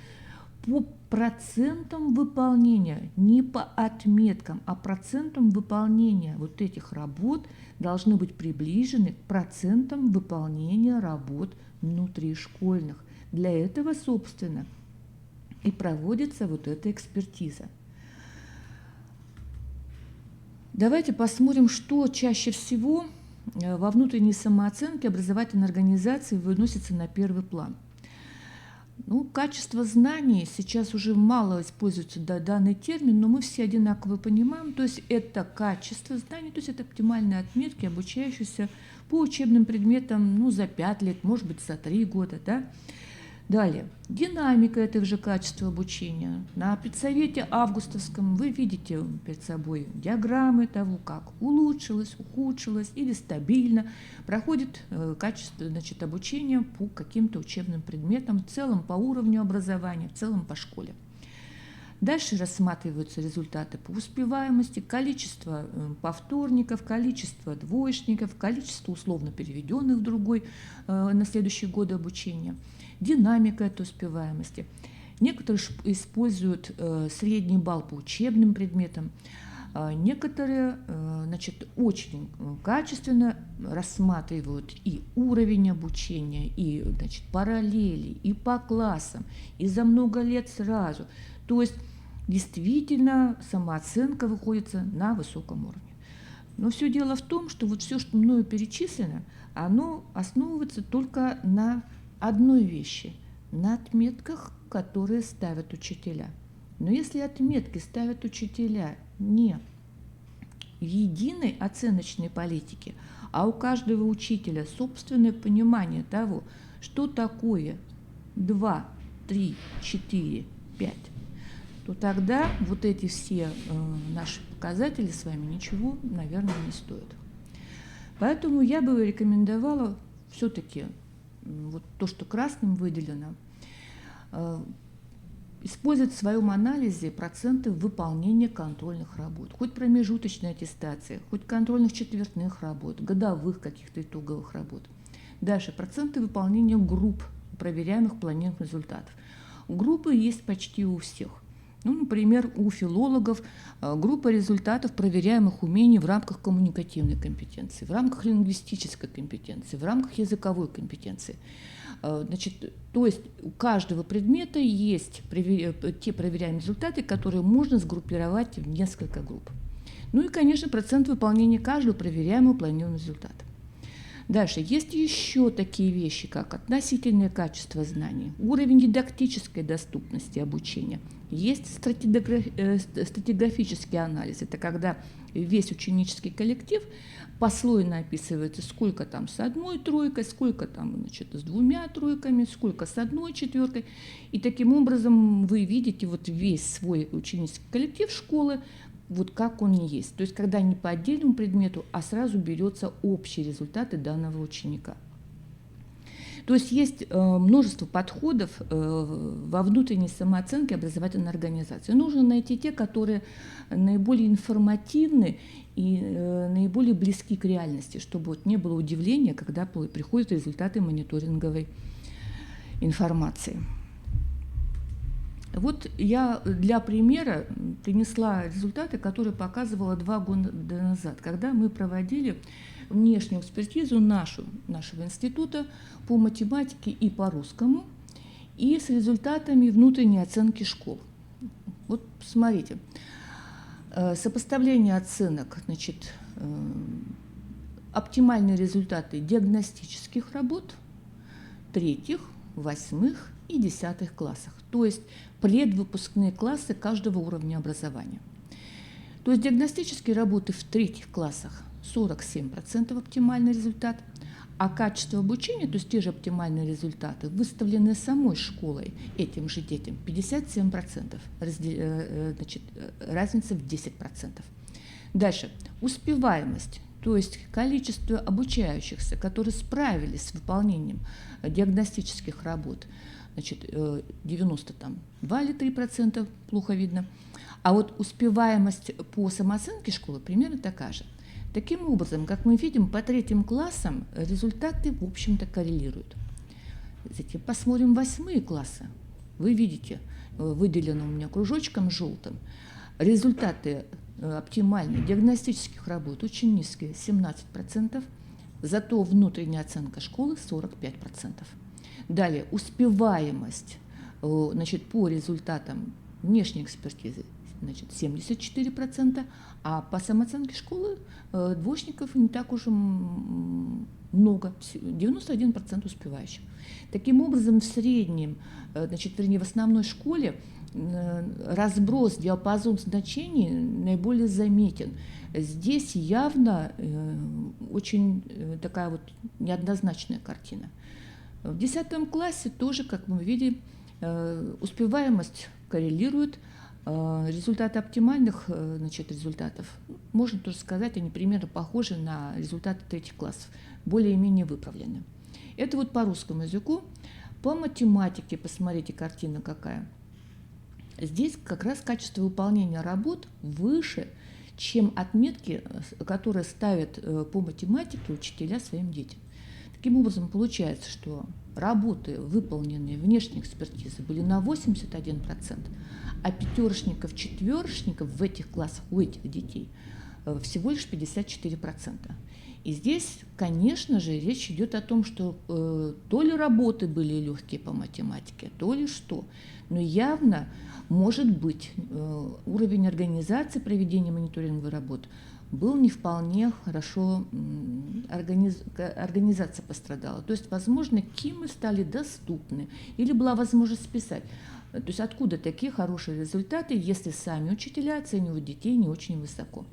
по процентам выполнения, не по отметкам, а процентам выполнения вот этих работ должны быть приближены к процентам выполнения работ внутришкольных. Для этого, собственно, и проводится вот эта экспертиза. Давайте посмотрим, что чаще всего во внутренней самооценке образовательной организации выносится на первый план. Ну, качество знаний, сейчас уже мало используется данный термин, но мы все одинаково понимаем, то есть это качество знаний, то есть это оптимальные отметки, обучающиеся по учебным предметам, ну, за 5 лет, может быть, за 3 года, да. Далее, динамика этого же качества обучения. На педсовете августовском вы видите перед собой диаграммы того, как улучшилось, ухудшилось или стабильно проходит качество, значит, обучения по каким-то учебным предметам, в целом по уровню образования, в целом по школе. Дальше рассматриваются результаты по успеваемости, количество повторников, количество двоечников, количество условно переведенных в другой на следующий год обучения, динамика этой успеваемости. Некоторые используют средний балл по учебным предметам, некоторые, значит, очень качественно рассматривают и уровень обучения, и, значит, параллели, и по классам, и за много лет сразу. То есть действительно самооценка выходит на высоком уровне. Но все дело в том, что вот все, что мною перечислено, оно основывается только на одной вещи – на отметках, которые ставят учителя. Но если отметки ставят учителя не в единой оценочной политике, а у каждого учителя собственное понимание того, что такое 2, 3, 4, 5, то тогда вот эти все наши показатели с вами ничего, наверное, не стоят. Поэтому я бы рекомендовала все-таки вот то, что красным выделено, использовать в своем анализе проценты выполнения контрольных работ, хоть промежуточной аттестации, хоть контрольных четвертных работ, годовых каких-то итоговых работ. Дальше проценты выполнения групп проверяемых планируемых результатов. Группы есть почти у всех. Ну, например, у филологов группа результатов проверяемых умений в рамках коммуникативной компетенции, в рамках лингвистической компетенции, в рамках языковой компетенции. Значит, то есть у каждого предмета есть те проверяемые результаты, которые можно сгруппировать в несколько групп. Ну и, конечно, процент выполнения каждого проверяемого планируемого результата. Дальше. Есть еще такие вещи, как относительное качество знаний, уровень дидактической доступности обучения. Есть стратиграфический анализ. Это когда весь ученический коллектив послойно описывается, сколько там с 1 тройкой, сколько там, значит, с 2 тройками, сколько с 1 четверкой. И таким образом вы видите вот весь свой ученический коллектив школы, вот как он есть. То есть когда не по отдельному предмету, а сразу берется общие результаты данного ученика. То есть есть множество подходов во внутренней самооценке образовательной организации. Нужно найти те, которые наиболее информативны и наиболее близки к реальности, чтобы вот не было удивления, когда приходят результаты мониторинговой информации. Вот я для примера принесла результаты, которые показывала 2 года назад, когда мы проводили внешнюю экспертизу нашего института по математике и по русскому, и с результатами внутренней оценки школ. Вот смотрите, Сопоставление оценок, значит, оптимальные результаты диагностических работ третьих, восьмых и десятых классах, то есть предвыпускные классы каждого уровня образования. То есть диагностические работы в третьих классах 47% оптимальный результат, а качество обучения, то есть те же оптимальные результаты, выставленные самой школой этим же детям 57%, значит, разница в 10%. Дальше, успеваемость, то есть количество обучающихся, которые справились с выполнением диагностических работ, значит, 92 или 3%, плохо видно, а вот успеваемость по самооценке школы примерно такая же. Таким образом, как мы видим, по третьим классам результаты, в общем-то, коррелируют. Затем посмотрим восьмые классы. Вы видите, выделено у меня кружочком желтым, результаты оптимальные диагностических работ очень низкие, 17%, зато внутренняя оценка школы 45%. Далее, успеваемость, значит, по результатам внешней экспертизы, значит, 74%, а по самооценке школы двоечников не так уж много, 91% успевающих. Таким образом, в среднем, значит, вернее, в основной школе разброс, диапазон значений наиболее заметен. Здесь явно очень такая вот неоднозначная картина. В 10 классе тоже, как мы видим, успеваемость коррелирует. Результаты оптимальных, значит, результатов, можно тоже сказать, они примерно похожи на результаты третьих классов, более-менее выправлены. Это вот по русскому языку. По математике, посмотрите, картина какая. Здесь как раз качество выполнения работ выше, чем отметки, которые ставят по математике учителя своим детям. Таким образом, получается, что работы, выполненные внешней экспертизы, были на 81%, а пятерочников, четверочников в этих классах у этих детей всего лишь 54%. И здесь, конечно же, речь идет о том, что то ли работы были легкие по математике, то ли что. Но явно, может быть, уровень организации проведения мониторинговой работы был не вполне хорошо, организация пострадала. То есть, возможно, КИМы стали доступны или была возможность списать. То есть откуда такие хорошие результаты, если сами учителя оценивают детей не очень высоко.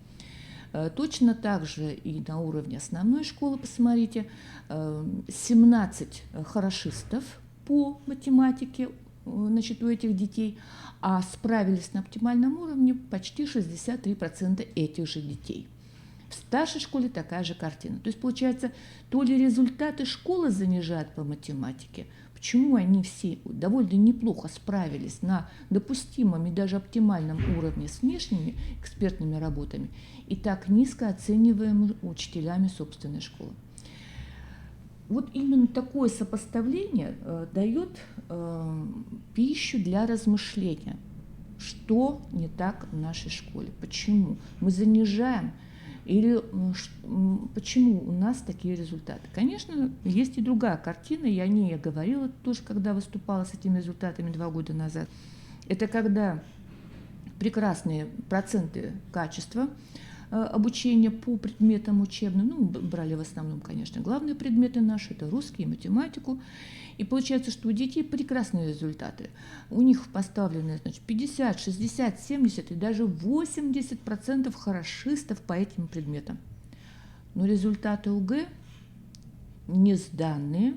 Точно так же и на уровне основной школы, посмотрите, 17 хорошистов по математике, значит, у этих детей, а справились на оптимальном уровне почти 63% этих же детей. В старшей школе такая же картина. То есть, получается, то ли результаты школы занижают по математике, почему они все довольно неплохо справились на допустимом и даже оптимальном уровне с внешними экспертными работами и так низко оцениваемы учителями собственной школы. Вот именно такое сопоставление дает пищу для размышления, что не так в нашей школе, почему мы занижаем или почему у нас такие результаты. Конечно, есть и другая картина, и о ней я говорила тоже, когда выступала с этими результатами 2 года назад. Это когда прекрасные проценты качества обучения по предметам учебным, ну, брали в основном, конечно, главные предметы наши, это русский и математику, и получается, что у детей прекрасные результаты. У них поставлены, значит, 50, 60, 70 и даже 80% хорошистов по этим предметам. Но результаты ОГЭ не сданные,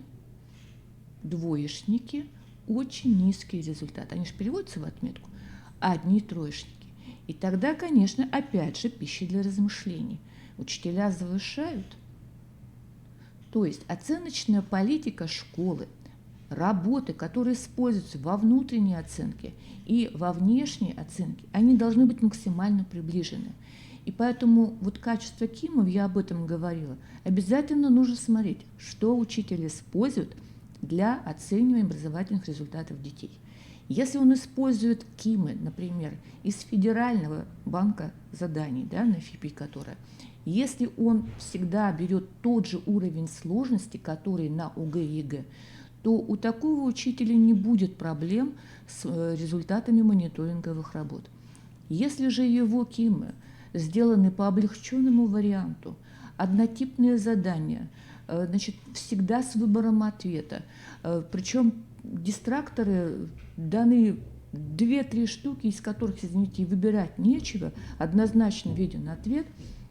двоечники, очень низкие результаты. Они же переводятся в отметку, а одни троечники. И тогда, конечно, опять же, пища для размышлений. Учителя завышают. То есть оценочная политика школы, работы, которые используются во внутренней оценке и во внешней оценке, они должны быть максимально приближены. И поэтому вот качество КИМов, я об этом говорила, обязательно нужно смотреть, что учитель использует для оценивания образовательных результатов детей. Если он использует КИМы, например, из Федерального банка заданий, да, на ФИПИ, которая, если он всегда берет тот же уровень сложности, который на ОГЭ и ЕГЭ, то у такого учителя не будет проблем с результатами мониторинговых работ. Если же его КИМы сделаны по облегченному варианту, однотипные задания, значит, всегда с выбором ответа, причем дистракторы даны 2-3 штуки, из которых, извините, выбирать нечего, однозначно виден ответ,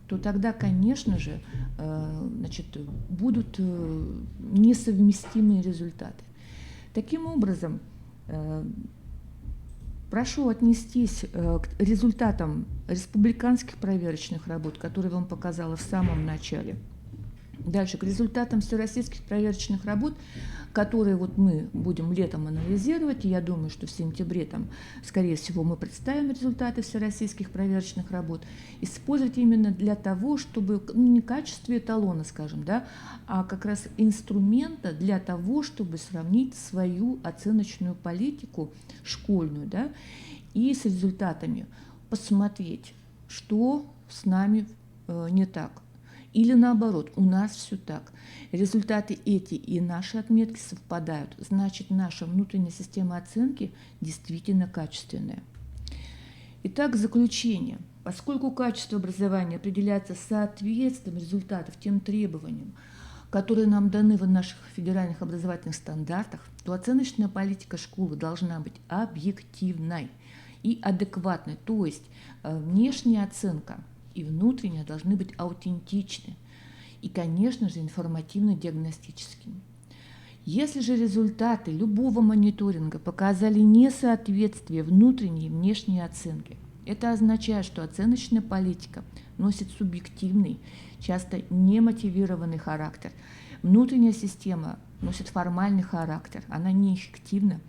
то тогда, конечно же, значит, будут несовместимые результаты. Таким образом, прошу отнестись к результатам республиканских проверочных работ, которые я вам показала в самом начале. Дальше к результатам всероссийских проверочных работ, которые вот мы будем летом анализировать. И я думаю, что в сентябре, там, скорее всего, мы представим результаты всероссийских проверочных работ. Использовать именно для того, чтобы, не в качестве эталона, скажем, да, а как раз инструмента для того, чтобы сравнить свою оценочную политику школьную, да, и с результатами посмотреть, что с нами не так. Или наоборот, у нас все так. Результаты эти и наши отметки совпадают, значит, наша внутренняя система оценки действительно качественная. Итак, заключение. Поскольку качество образования определяется соответствием результатов тем требованиям, которые нам даны в наших федеральных образовательных стандартах, то оценочная политика школы должна быть объективной и адекватной, то есть внешняя оценка и внутренние должны быть аутентичны и, конечно же, информативно-диагностическими. Если же результаты любого мониторинга показали несоответствие внутренней и внешней оценке, это означает, что оценочная политика носит субъективный, часто немотивированный характер. Внутренняя система носит формальный характер, она неэффективна,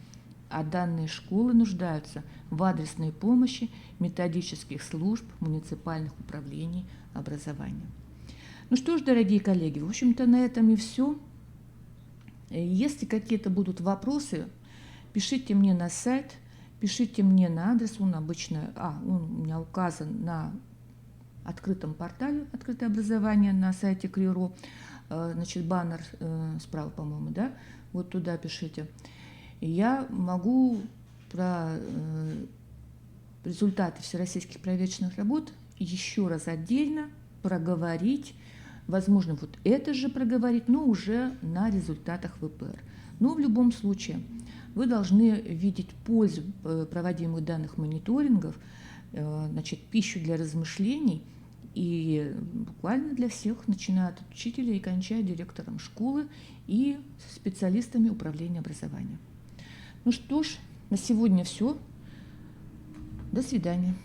а данные школы нуждаются в адресной помощи методических служб муниципальных управлений образования. Ну что ж, дорогие коллеги, в общем-то на этом и все. Если какие-то будут вопросы, пишите мне на сайт, пишите мне на адрес, он обычно, он у меня указан на открытом портале «Открытое образование» на сайте КРИРО, значит, баннер справа, по-моему, да, вот туда пишите. Я могу про результаты всероссийских проверочных работ еще раз отдельно проговорить, возможно, вот это же проговорить, но уже на результатах ВПР. Но в любом случае вы должны видеть пользу проводимых данных мониторингов, значит, пищу для размышлений, и буквально для всех, начиная от учителя и кончая директором школы и специалистами управления образованием. Ну что ж, на сегодня все. До свидания.